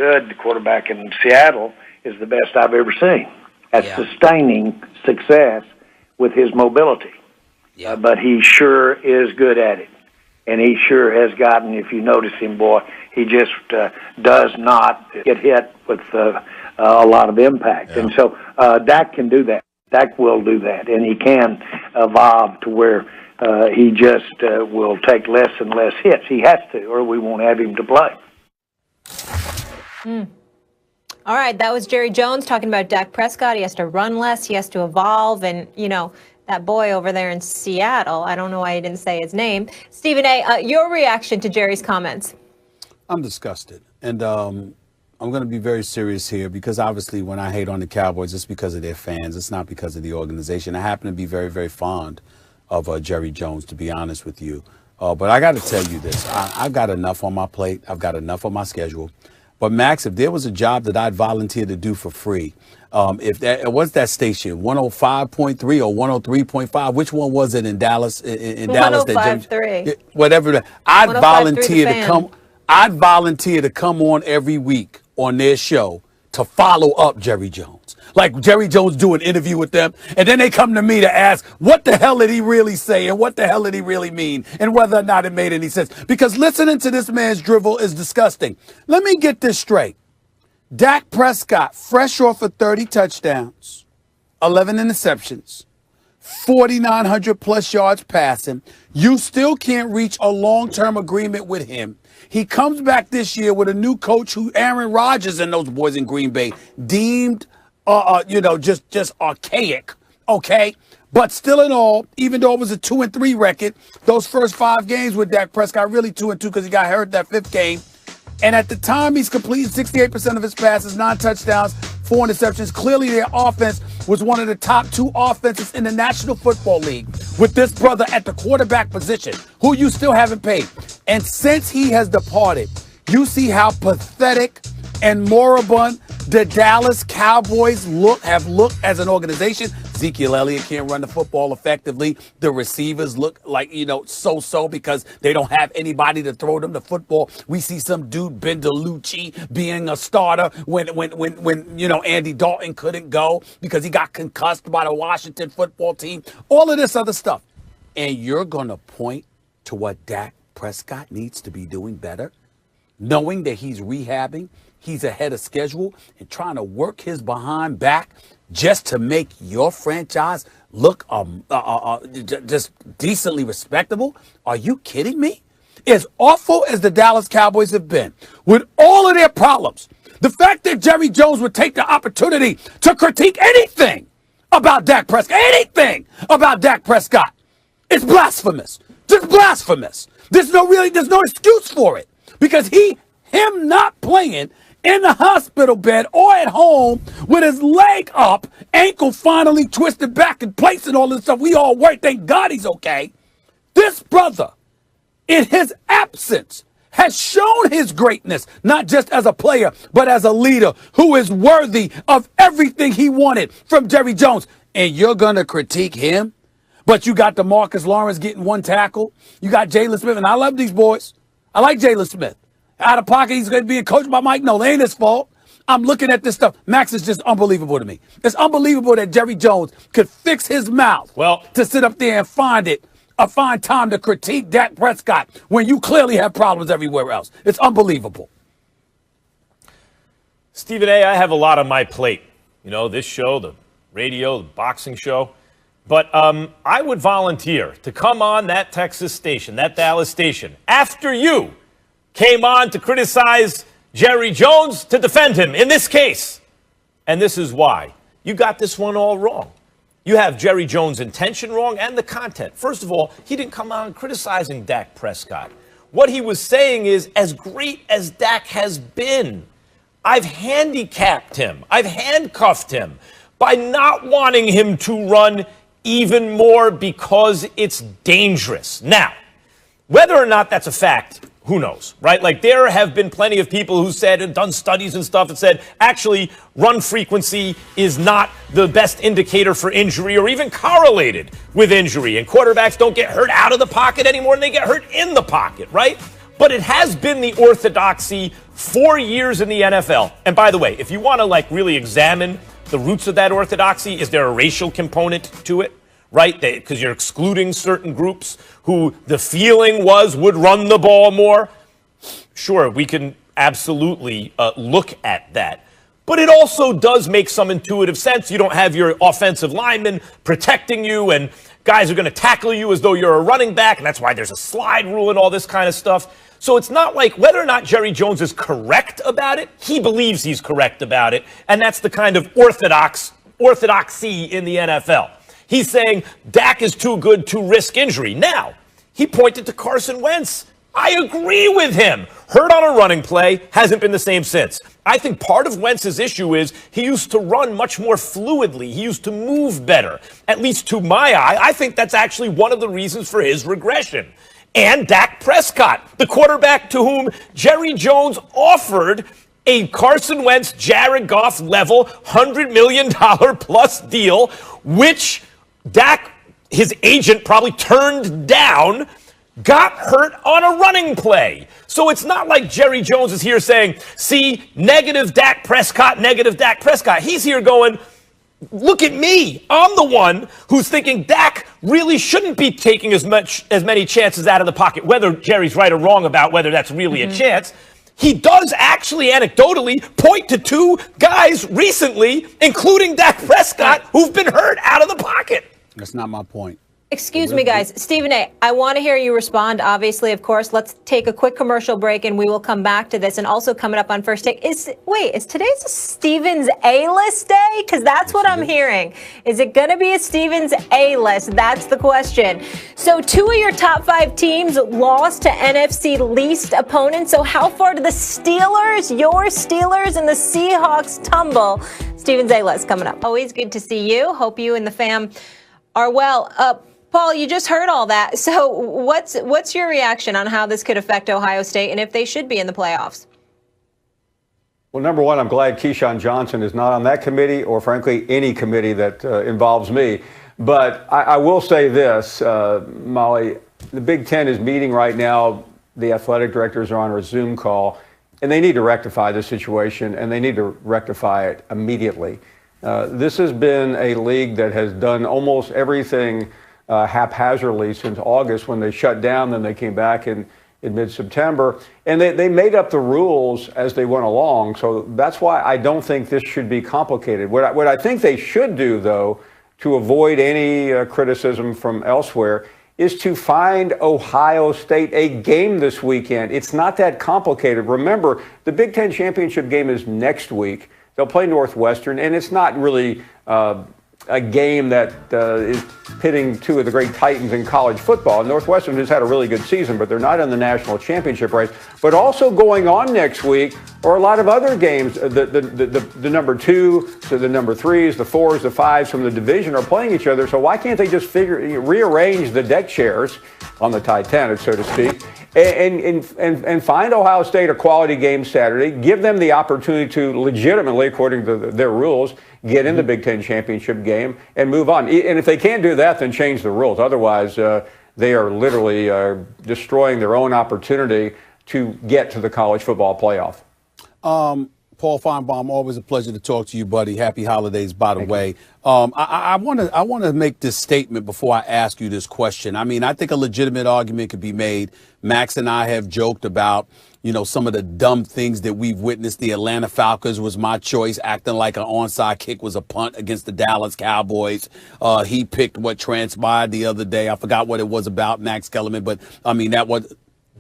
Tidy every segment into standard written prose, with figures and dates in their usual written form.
good quarterback in Seattle is the best I've ever seen at sustaining success with his mobility. Yeah. But he sure is good at it. And he sure has gotten, if you notice him, boy, he just does not get hit with a lot of impact. Yeah. And so Dak can do that. Dak will do that. And he can evolve to where he just will take less and less hits. He has to, or we won't have him to play. All right, that was Jerry Jones talking about Dak Prescott. He has to run less. He has to evolve. And, that boy over there in Seattle, I don't know why he didn't say his name. Stephen A., your reaction to Jerry's comments? I'm disgusted. And I'm going to be very serious here because obviously when I hate on the Cowboys, it's because of their fans. It's not because of the organization. I happen to be very, very fond of Jerry Jones, to be honest with you. But I got to tell you this. I've got enough on my plate. I've got enough on my schedule. But, Max, if there was a job that I'd volunteer to do for free, what's that station, 105.3 or 103.5? Which one was it in Dallas? In Dallas, 105.3. Whatever. I'd volunteer to come on every week on their show to follow up Jerry Jones. Like Jerry Jones do an interview with them, and then they come to me to ask, what the hell did he really say, and what the hell did he really mean, and whether or not it made any sense. Because listening to this man's drivel is disgusting. Let me get this straight. Dak Prescott, fresh off of 30 touchdowns, 11 interceptions, 4,900 plus yards passing. You still can't reach a long-term agreement with him. He comes back this year with a new coach who Aaron Rodgers and those boys in Green Bay deemed just archaic, okay? But still in all, even though it was a 2-3 record, those first 5 games with Dak Prescott, really 2-2 because he got hurt that 5th game. And at the time, he's completed 68% of his passes, 9 touchdowns, 4 interceptions. Clearly, their offense was one of the top 2 offenses in the National Football League with this brother at the quarterback position, who you still haven't paid. And since he has departed, you see how pathetic and moribund the Dallas Cowboys have looked as an organization. Ezekiel Elliott can't run the football effectively. The receivers look like, so-so because they don't have anybody to throw them the football. We see some dude, Ben DiNucci, being a starter when Andy Dalton couldn't go because he got concussed by the Washington football team. All of this other stuff. And you're going to point to what Dak Prescott needs to be doing better, knowing that he's rehabbing, he's ahead of schedule, and trying to work his behind back just to make your franchise look just decently respectable? Are you kidding me? As awful as the Dallas Cowboys have been, with all of their problems, the fact that Jerry Jones would take the opportunity to critique anything about Dak Prescott, it's blasphemous. Just blasphemous. There's no excuse for it because him not playing in the hospital bed or at home with his leg up, ankle finally twisted back in place and all this stuff. We all work. Thank God he's okay. This brother, in his absence, has shown his greatness, not just as a player, but as a leader who is worthy of everything he wanted from Jerry Jones. And you're going to critique him? But you got DeMarcus Lawrence getting 1 tackle. You got Jalen Smith, and I love these boys. I like Jalen Smith. Out of pocket, he's going to be coached by Mike Nolan. Ain't his fault. I'm looking at this stuff. Max, is just unbelievable to me. It's unbelievable that Jerry Jones could fix his mouth to sit up there and find time to critique Dak Prescott when you clearly have problems everywhere else. It's unbelievable. Stephen A., I have a lot on my plate. This show, the radio, the boxing show. But I would volunteer to come on that Texas station, that Dallas station, after you came on to criticize Jerry Jones to defend him in this case. And this is why. You got this one all wrong. You have Jerry Jones' intention wrong and the content. First of all, he didn't come on criticizing Dak Prescott. What he was saying is, as great as Dak has been, I've handicapped him. I've handcuffed him by not wanting him to run even more because it's dangerous. Now, whether or not that's a fact, who knows, right? Like, there have been plenty of people who said and done studies and stuff that said, actually, run frequency is not the best indicator for injury or even correlated with injury. And quarterbacks don't get hurt out of the pocket anymore, and they get hurt in the pocket, right? But it has been the orthodoxy 4 years in the NFL. And by the way, if you want to like really examine the roots of that orthodoxy, is there a racial component to it? Right? Because you're excluding certain groups who the feeling was would run the ball more. Sure, we can absolutely look at that. But it also does make some intuitive sense. You don't have your offensive linemen protecting you, and guys are going to tackle you as though you're a running back, and that's why there's a slide rule and all this kind of stuff. So it's not like whether or not Jerry Jones is correct about it, he believes he's correct about it, and that's the kind of orthodoxy in the NFL. He's saying Dak is too good to risk injury. Now, he pointed to Carson Wentz. I agree with him. Hurt on a running play, hasn't been the same since. I think part of Wentz's issue is he used to run much more fluidly. He used to move better. At least to my eye, I think that's actually one of the reasons for his regression. And Dak Prescott, the quarterback to whom Jerry Jones offered a Carson Wentz, Jared Goff level $100 million plus deal, which Dak, his agent, probably turned down, got hurt on a running play. So it's not like Jerry Jones is here saying, see, negative Dak Prescott, negative Dak Prescott. He's here going, look at me. I'm the one who's thinking Dak really shouldn't be taking as many chances out of the pocket, whether Jerry's right or wrong about whether that's really a chance. He does actually anecdotally point to two guys recently, including Dak Prescott, who've been hurt out of the pocket. That's not my point. Excuse me, guys. Stephen A., I want to hear you respond, obviously, of course. Let's take a quick commercial break, and we will come back to this. And also coming up on First Take, is today's Stevens A-list day? Because that's what I'm hearing. Is it going to be a Stevens A-list? That's the question. So 2 of your top 5 teams lost to NFC least opponents. So how far do the Steelers, your Steelers, and the Seahawks tumble? Stevens A-list coming up. Always good to see you. Hope you and the fam are well. Paul, you just heard all that. So what's your reaction on how this could affect Ohio State and if they should be in the playoffs? Well, number one, I'm glad Keyshawn Johnson is not on that committee or, frankly, any committee that involves me. But I will say this, Molly, the Big Ten is meeting right now. The athletic directors are on a Zoom call, and they need to rectify the situation, and they need to rectify it immediately. This has been a league that has done almost everything haphazardly since August when they shut down, then they came back in mid-September, and they made up the rules as they went along. So that's why I don't think this should be complicated. What I think they should do, though, to avoid any criticism from elsewhere, is to find Ohio State a game this weekend. It's not that complicated. Remember, the Big Ten championship game is next week. They'll play Northwestern, and it's not really a game that is pitting two of the great titans in college football. Northwestern has had a really good season, but they're not in the national championship race. But also going on next week are a lot of other games. The number 2, so the number 3s, the 4s, the 5s from the division are playing each other. So why can't they just rearrange the deck chairs on the Titanic, so to speak, and find Ohio State a quality game Saturday, give them the opportunity to legitimately, according to their rules, get in the Big Ten championship game and move on. And if they can't do that, then change the rules. Otherwise, they are literally destroying their own opportunity to get to the college football playoff. Paul Feinbaum, always a pleasure to talk to you, buddy. Happy holidays, by the way. I want to make this statement before I ask you this question. I mean, I think a legitimate argument could be made. Max and I have joked about, some of the dumb things that we've witnessed. The Atlanta Falcons was my choice, acting like an onside kick was a punt against the Dallas Cowboys. He picked what transpired the other day. I forgot what it was about, Max Kellerman, but I mean, that was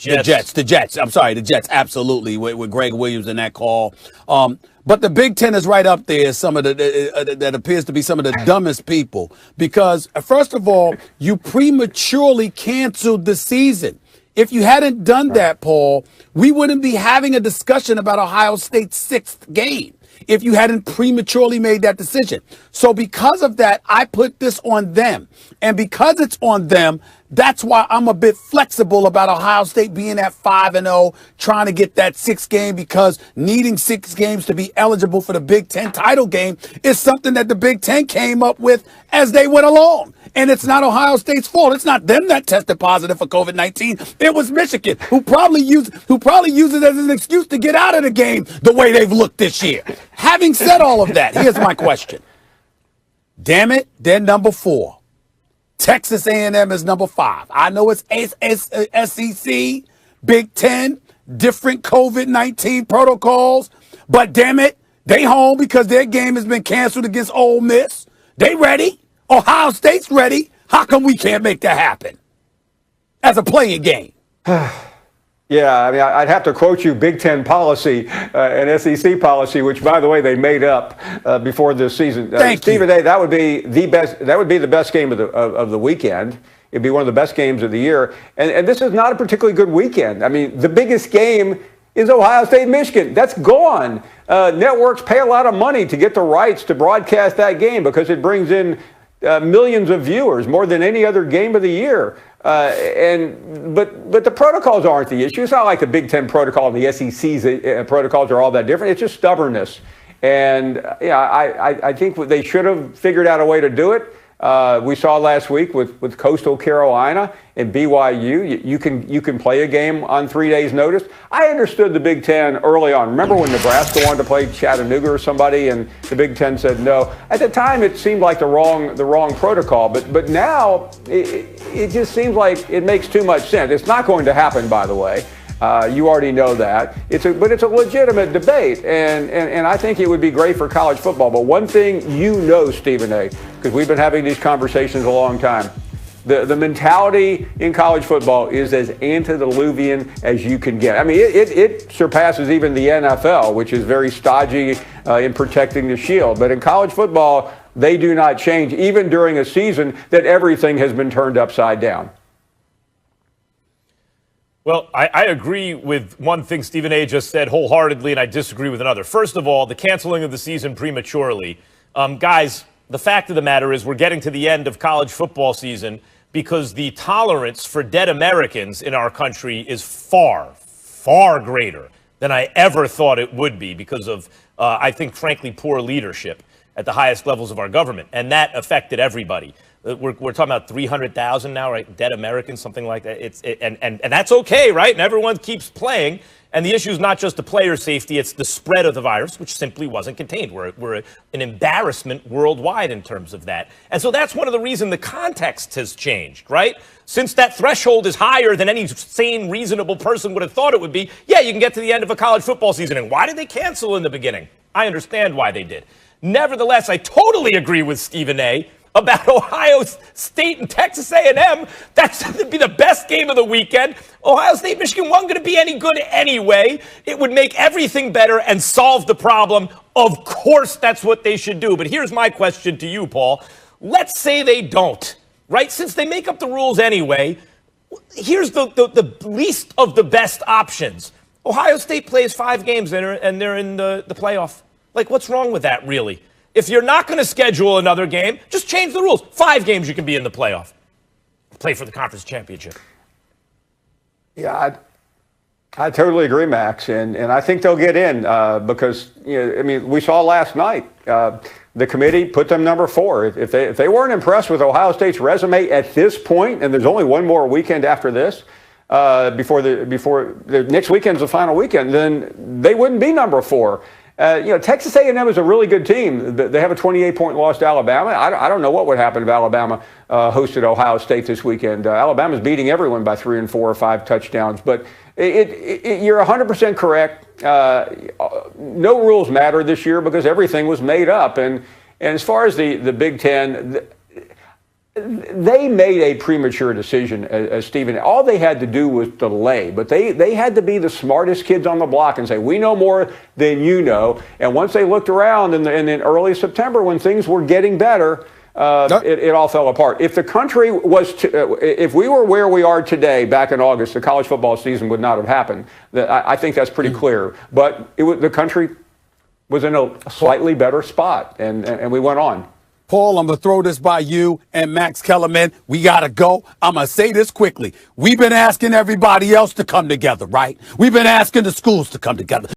the Jets. I'm sorry, the Jets. Absolutely. With Greg Williams in that call. But the Big Ten is right up there as some of that appears to be some of the dumbest people, because first of all, you prematurely canceled the season. If you hadn't done that, Paul, we wouldn't be having a discussion about Ohio State's 6th game. if you hadn't prematurely made that decision. So because of that, I put this on them. And because it's on them, that's why I'm a bit flexible about Ohio State being at 5-0, trying to get that 6th game, because needing 6 games to be eligible for the Big Ten title game is something that the Big Ten came up with as they went along. And it's not Ohio State's fault. It's not them that tested positive for COVID-19. It was Michigan, who probably uses it as an excuse to get out of the game the way they've looked this year. Having said all of that, here's my question. Damn it, they're number 4. Texas A&M is number 5. I know it's SEC, Big Ten, different COVID-19 protocols, but damn it, they home because their game has been canceled against Ole Miss. They ready. Ohio State's ready. How come we can't make that happen as a playing game? Yeah, I mean, I'd have to quote you Big Ten policy and SEC policy, which, by the way, they made up before this season. Stephen A., that would be the best. That would be the best game of the weekend. It'd be one of the best games of the year. And this is not a particularly good weekend. I mean, the biggest game is Ohio State, Michigan. That's gone. Networks pay a lot of money to get the rights to broadcast that game because it brings in millions of viewers, more than any other game of the year. But the protocols aren't the issue. It's not like the Big Ten protocol and the SEC's protocols are all that different. It's just stubbornness. And I think they should have figured out a way to do it. We saw last week with Coastal Carolina and BYU. You can play a game on 3 days' notice. I understood the Big Ten early on. Remember when Nebraska wanted to play Chattanooga or somebody, and the Big Ten said no? At the time, it seemed like the wrong protocol. But now it just seems like it makes too much sense. It's not going to happen, by the way. You already know that. But it's a legitimate debate, and I think it would be great for college football. But one thing you know, Stephen A., because we've been having these conversations a long time, the mentality in college football is as antediluvian as you can get. I mean, it surpasses even the NFL, which is very stodgy in protecting the shield. But in college football, they do not change, even during a season that everything has been turned upside down. Well, I agree with one thing Stephen A. just said wholeheartedly, and I disagree with another. First of all, the canceling of the season prematurely. Guys, the fact of the matter is we're getting to the end of college football season because the tolerance for dead Americans in our country is far, far greater than I ever thought it would be because of, I think, frankly, poor leadership at the highest levels of our government. And that affected everybody. We're talking about 300,000 now, right? Dead Americans, something like that. And that's okay, right? And everyone keeps playing. And the issue is not just the player safety, it's the spread of the virus, which simply wasn't contained. We're an embarrassment worldwide in terms of that. And so that's one of the reasons the context has changed, right? Since that threshold is higher than any sane, reasonable person would have thought it would be, yeah, you can get to the end of a college football season. And why did they cancel in the beginning? I understand why they did. Nevertheless, I totally agree with Stephen A. about Ohio State and Texas A&M. That's going to be the best game of the weekend. Ohio State, Michigan wasn't going to be any good anyway. It would make everything better and solve the problem. Of course, that's what they should do. But here's my question to you, Paul. Let's say they don't, right? Since they make up the rules anyway, here's the least of the best options. Ohio State plays 5 games and they're in the playoff. Like, what's wrong with that, really? If you're not going to schedule another game, just change the rules. 5 games you can be in the playoff. Play for the conference championship. Yeah, I totally agree, Max, and I think they'll get in because I mean we saw last night the committee put them number 4. If they weren't impressed with Ohio State's resume at this point, and there's only one more weekend after this before the next weekend's the final weekend, then they wouldn't be number 4. Texas A&M is a really good team. They have a 28-point loss to Alabama. I don't know what would happen if Alabama hosted Ohio State this weekend. Alabama's beating everyone by 3 and 4 or 5 touchdowns. But you're 100% correct. No rules matter this year because everything was made up. And as far as the Big Ten, they made a premature decision, as Stephen. All they had to do was delay, but they had to be the smartest kids on the block and say, we know more than you know. And once they looked around in early September when things were getting better, it all fell apart. If the country was, if we were where we are today back in August, the college football season would not have happened. I think that's pretty clear. But the country was in a slightly better spot, and we went on. Paul, I'm going to throw this by you and Max Kellerman. We got to go. I'm going to say this quickly. We've been asking everybody else to come together, right? We've been asking the schools to come together.